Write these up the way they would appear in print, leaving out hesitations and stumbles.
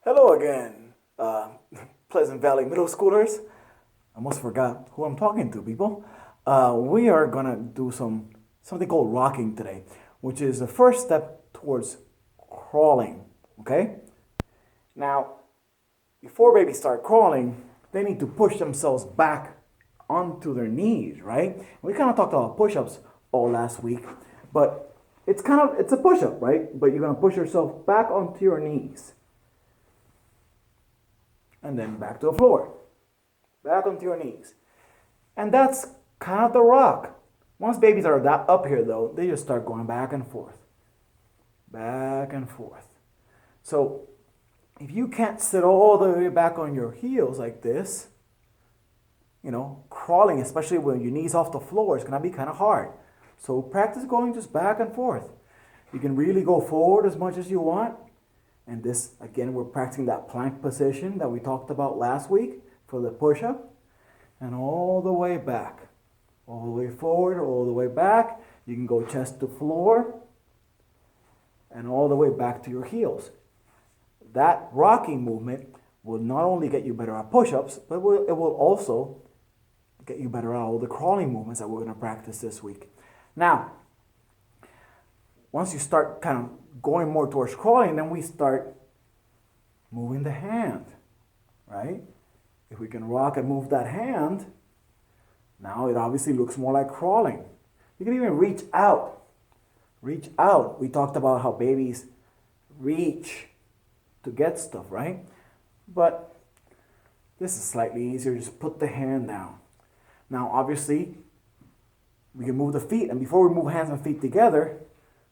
Hello again, Pleasant Valley Middle Schoolers. I almost forgot who I'm talking to, people. We are gonna do something called rocking today, which is the first step towards crawling. Okay. Now, before babies start crawling, they need to push themselves back onto their knees, right? We kind of talked about push-ups all last week, but it's a push-up, right? But you're gonna push yourself back onto your knees and then back to the floor, back onto your knees. And that's kind of the rock. Once babies are that up here though, they just start going back and forth, back and forth. So if you can't sit all the way back on your heels like this, crawling, especially when your knees off the floor, is gonna be kind of hard. So practice going just back and forth. You can really go forward as much as you want. And this, again, we're practicing that plank position that we talked about last week for the push-up. And all the way back. All the way forward, all the way back. You can go chest to floor. And all the way back to your heels. That rocking movement will not only get you better at push-ups, but it will also get you better at all the crawling movements that we're going to practice this week. Now, once you start kind of going more towards crawling, then we start moving the hand, right? If we can rock and move that hand, now it obviously looks more like crawling. You can even reach out. Reach out. We talked about how babies reach to get stuff, right? But this is slightly easier. Just put the hand down. Now, obviously, we can move the feet, and before we move hands and feet together,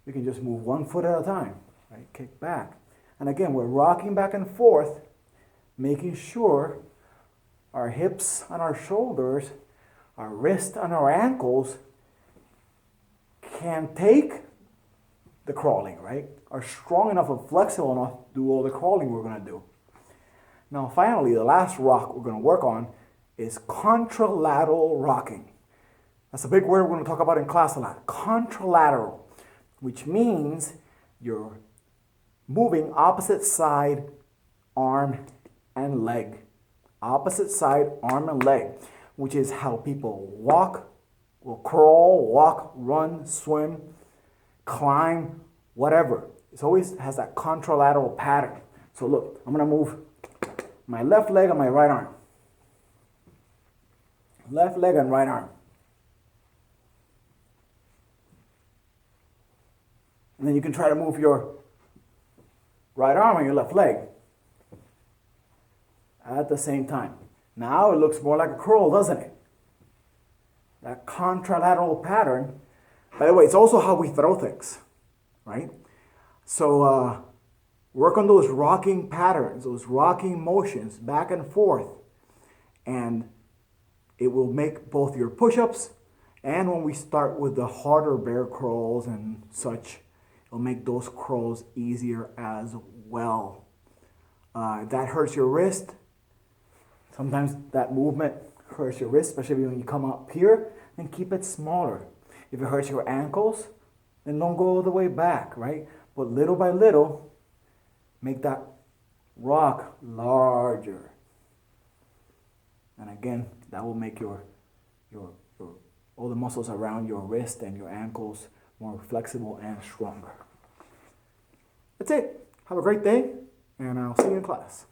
we can just move one foot at a time, right? Kick back. And again, we're rocking back and forth, making sure our hips and our shoulders, our wrists and our ankles can take the crawling, right? Are strong enough and flexible enough to do all the crawling we're going to do. Now, finally, the last rock we're going to work on is contralateral rocking. That's a big word we're going to talk about in class a lot. Contralateral, which means you're moving opposite side, arm, and leg. Opposite side, arm, and leg, which is how people walk, will crawl, walk, run, swim, climb, whatever. It always has that contralateral pattern. So look, I'm going to move my left leg and my right arm. Left leg and right arm. And then you can try to move your right arm and your left leg at the same time. Now it looks more like a curl, doesn't it? That contralateral pattern. By the way, it's also how we throw things, right? So work on those rocking patterns, those rocking motions back and forth. And it will make both your push-ups and when we start with the harder bear crawls and such, it'll make those crawls easier as well. If that hurts your wrist, sometimes that movement hurts your wrist, especially when you come up here, then keep it smaller. If it hurts your ankles, then don't go all the way back, right? But little by little, make that rock larger. And again, that will make your all the muscles around your wrist and your ankles more flexible and stronger. That's it. Have a great day, and I'll see you in class.